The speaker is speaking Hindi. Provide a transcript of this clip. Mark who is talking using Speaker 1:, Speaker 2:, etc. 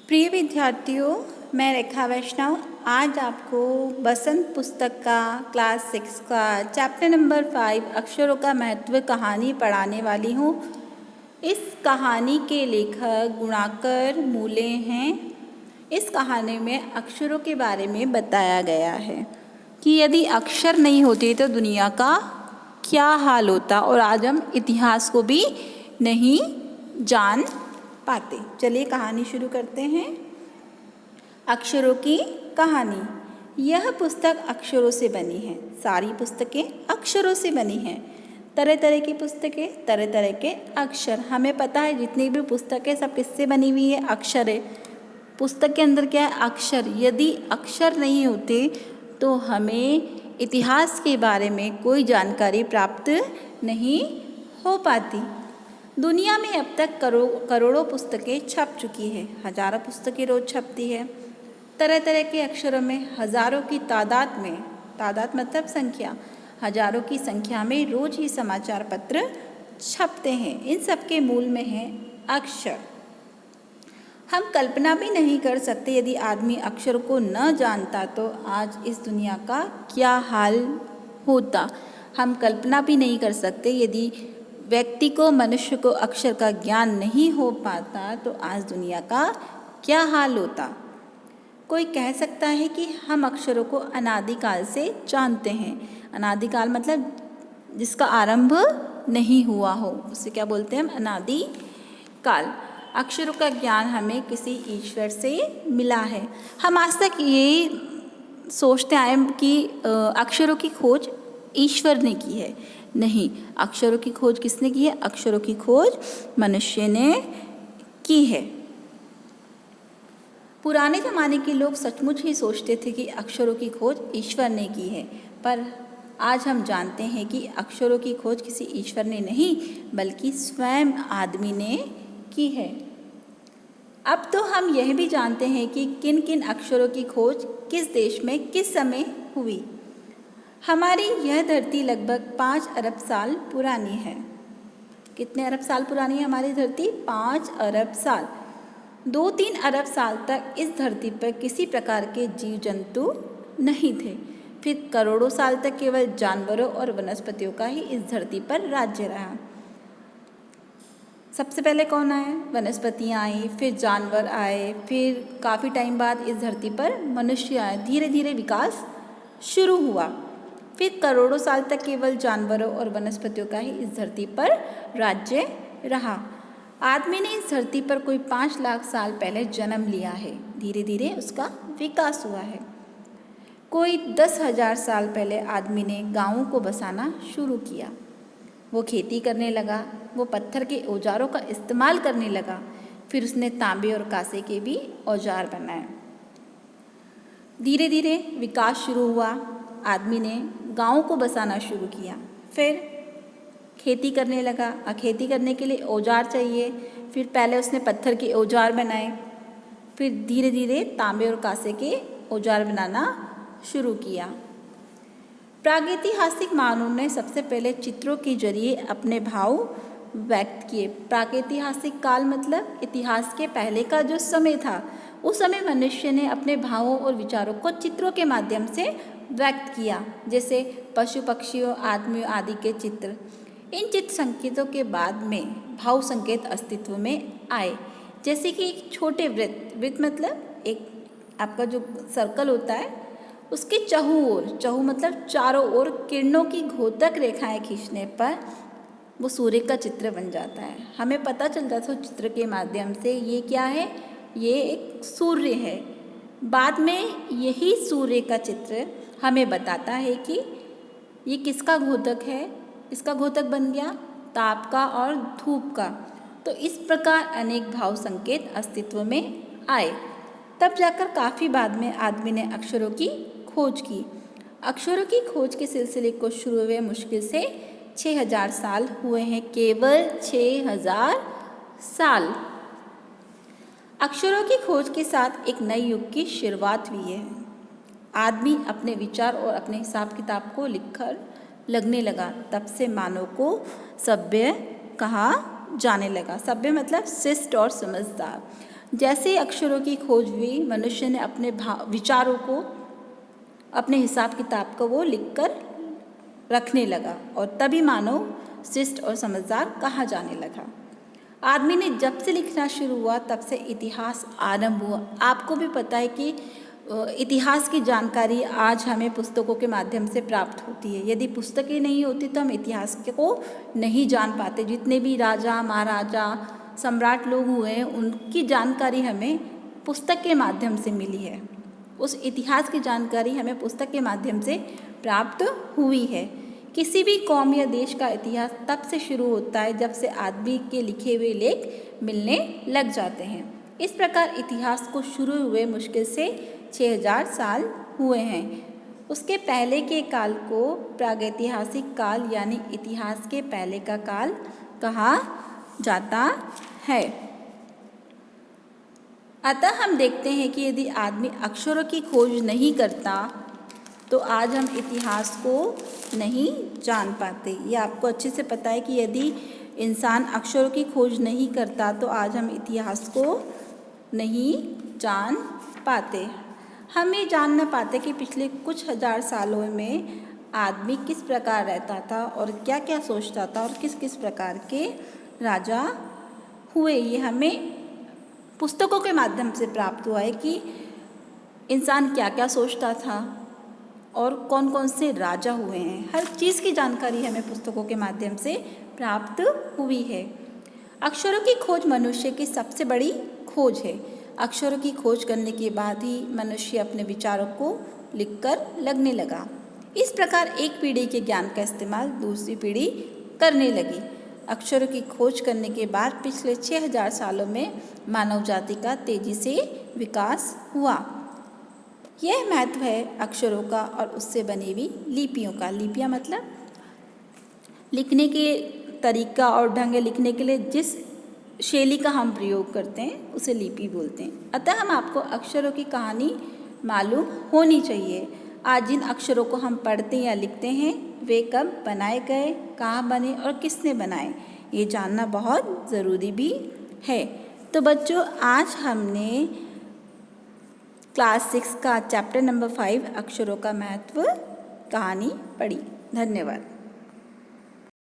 Speaker 1: प्रिय विद्यार्थियों, मैं रेखा वैष्णव आज आपको बसंत पुस्तक का क्लास 6 का चैप्टर नंबर 5 अक्षरों का महत्व कहानी पढ़ाने वाली हूँ। इस कहानी के लेखक गुणाकर मूले हैं। इस कहानी में अक्षरों के बारे में बताया गया है कि यदि अक्षर नहीं होते तो दुनिया का क्या हाल होता, और आज हम इतिहास को भी नहीं जान पाते। चलिए कहानी शुरू करते हैं। अक्षरों की कहानी। यह पुस्तक अक्षरों से बनी है। सारी पुस्तकें अक्षरों से बनी हैं। तरह तरह की पुस्तकें, तरह तरह के अक्षर। हमें पता है जितनी भी पुस्तकें सब किससे बनी हुई है? अक्षर है। पुस्तक के अंदर क्या है? अक्षर। यदि अक्षर नहीं होते तो हमें इतिहास के बारे में कोई जानकारी प्राप्त नहीं हो पाती। दुनिया में अब तक करोड़ों पुस्तकें छप चुकी है। हजारों पुस्तकें रोज छपती है। तरह तरह के अक्षरों में हजारों की तादाद में, तादाद मतलब संख्या, हजारों की संख्या में रोज ही समाचार पत्र छपते हैं। इन सब के मूल में है अक्षर। हम कल्पना भी नहीं कर सकते यदि आदमी अक्षर को न जानता तो आज इस दुनिया का क्या हाल होता। हम कल्पना भी नहीं कर सकते यदि व्यक्ति को, मनुष्य को अक्षर का ज्ञान नहीं हो पाता तो आज दुनिया का क्या हाल होता। कोई कह सकता है कि हम अक्षरों को अनादिकाल से जानते हैं। अनादिकाल मतलब जिसका आरंभ नहीं हुआ हो, उसे क्या बोलते हैं हम? अनादिकाल। अक्षरों का ज्ञान हमें किसी ईश्वर से मिला है। हम आज तक ये सोचते आए कि अक्षरों की खोज ईश्वर ने की है। नहीं, अक्षरों की खोज किसने की है? अक्षरों की खोज मनुष्य ने की है। पुराने ज़माने के लोग सचमुच ही सोचते थे कि अक्षरों की खोज ईश्वर ने की है, पर आज हम जानते हैं कि अक्षरों की खोज किसी ईश्वर ने नहीं बल्कि स्वयं आदमी ने की है। अब तो हम यह भी जानते हैं कि किन किन अक्षरों की खोज किस देश में किस समय हुई। हमारी यह धरती लगभग 5 अरब साल पुरानी है। कितने अरब साल पुरानी है हमारी धरती? 5 अरब साल। 2-3 अरब साल तक इस धरती पर किसी प्रकार के जीव जंतु नहीं थे। फिर करोड़ों साल तक केवल जानवरों और वनस्पतियों का ही इस धरती पर राज्य रहा। सबसे पहले कौन आए? वनस्पतियाँ आई, फिर जानवर आए, फिर काफ़ी टाइम बाद इस धरती पर मनुष्य आए। धीरे धीरे विकास शुरू हुआ। फिर करोड़ों साल तक केवल जानवरों और वनस्पतियों का ही इस धरती पर राज्य रहा। आदमी ने इस धरती पर कोई 5 लाख साल पहले जन्म लिया है। धीरे धीरे उसका विकास हुआ है। कोई 10,000 साल पहले आदमी ने गांवों को बसाना शुरू किया। वो खेती करने लगा। वो पत्थर के औजारों का इस्तेमाल करने लगा। फिर उसने तांबे और कांसे के भी औजार बनाए। धीरे धीरे विकास शुरू हुआ। आदमी ने गांवों को बसाना शुरू किया। फिर खेती करने लगा। खेती करने के लिए औजार चाहिए। फिर पहले उसने पत्थर के औजार बनाए। फिर धीरे धीरे तांबे और कांसे के औजार बनाना शुरू किया। प्रागैतिहासिक मानव ने सबसे पहले चित्रों के जरिए अपने भाव व्यक्त किए। प्रागैतिहासिक काल मतलब इतिहास के पहले का जो समय था, उस समय मनुष्य ने अपने भावों और विचारों को चित्रों के माध्यम से व्यक्त किया, जैसे पशु पक्षियों, आदमियों आदि के चित्र। इन चित्र संकेतों के बाद में भाव संकेत अस्तित्व में आए, जैसे कि एक छोटे वृत्त। वृत्त मतलब एक आपका जो सर्कल होता है उसके चहु मतलब चारों ओर किरणों की घोतक रेखाएं खींचने पर वो सूर्य का चित्र बन जाता है। हमें पता चल जाता है चित्र के माध्यम से ये क्या है? ये एक सूर्य है। बाद में यही सूर्य का चित्र हमें बताता है कि ये किसका घोतक है। इसका घोतक बन गया ताप का और धूप का। तो इस प्रकार अनेक भाव संकेत अस्तित्व में आए। तब जाकर काफ़ी बाद में आदमी ने अक्षरों की खोज की। अक्षरों की खोज के सिलसिले को शुरू हुए मुश्किल से 6,000 साल हुए हैं। केवल 6,000 साल। अक्षरों की खोज के साथ एक नए युग की शुरुआत हुई है। आदमी अपने विचार और अपने हिसाब किताब को लिखकर लगने लगा। तब से मानव को सभ्य कहा जाने लगा। सभ्य मतलब शिष्ट और समझदार। जैसे ही अक्षरों की खोज हुई, मनुष्य ने अपने विचारों को, अपने हिसाब किताब को वो लिखकर रखने लगा और तभी मानव शिष्ट और समझदार कहा जाने लगा। आदमी ने जब से लिखना शुरू हुआ तब से इतिहास आरंभ हुआ। आपको भी पता है कि इतिहास की जानकारी आज हमें पुस्तकों के माध्यम से प्राप्त होती है। यदि पुस्तकें नहीं होती तो हम इतिहास को नहीं जान पाते। जितने भी राजा महाराजा सम्राट लोग हुए हैं उनकी जानकारी हमें पुस्तक के माध्यम से मिली है। उस इतिहास की जानकारी हमें पुस्तक के माध्यम से प्राप्त हुई है। किसी भी कौम या देश का इतिहास तब से शुरू होता है जब से आदमी के लिखे हुए लेख मिलने लग जाते हैं। इस प्रकार इतिहास को शुरू हुए मुश्किल से 6000 साल हुए हैं। उसके पहले के काल को प्रागैतिहासिक काल यानी इतिहास के पहले का काल कहा जाता है। अतः हम देखते हैं कि यदि आदमी अक्षरों की खोज नहीं करता तो आज हम इतिहास को नहीं जान पाते। ये आपको अच्छे से पता है कि यदि इंसान अक्षरों की खोज नहीं करता तो आज हम इतिहास को नहीं जान पाते। हम ये जान न पाते कि पिछले कुछ हजार सालों में आदमी किस प्रकार रहता था और क्या क्या सोचता था और किस किस प्रकार के राजा हुए। ये हमें पुस्तकों के माध्यम से प्राप्त हुआ है कि इंसान क्या क्या सोचता था और कौन कौन से राजा हुए हैं। हर चीज़ की जानकारी हमें पुस्तकों के माध्यम से प्राप्त हुई है। अक्षरों की खोज मनुष्य की सबसे बड़ी खोज है। अक्षरों की खोज करने के बाद ही मनुष्य अपने विचारों को लिखकर लगने लगा। इस प्रकार एक पीढ़ी के ज्ञान का इस्तेमाल दूसरी पीढ़ी करने लगी। अक्षरों की खोज करने के बाद पिछले 6000 सालों में मानव जाति का तेजी से विकास हुआ। यह महत्व है अक्षरों का और उससे बनी हुई लिपियों का। लिपियाँ मतलब लिखने के तरीका और ढंग लिखने के लिए जिस शैली का हम प्रयोग करते हैं उसे लिपि बोलते हैं। अतः हम आपको अक्षरों की कहानी मालूम होनी चाहिए। आज जिन अक्षरों को हम पढ़ते या लिखते हैं वे कब बनाए गए, कहाँ बने और किसने बनाए, ये जानना बहुत ज़रूरी भी है। तो बच्चों, आज हमने क्लास 6 का चैप्टर नंबर 5 अक्षरों का महत्व कहानी पढ़ी। धन्यवाद।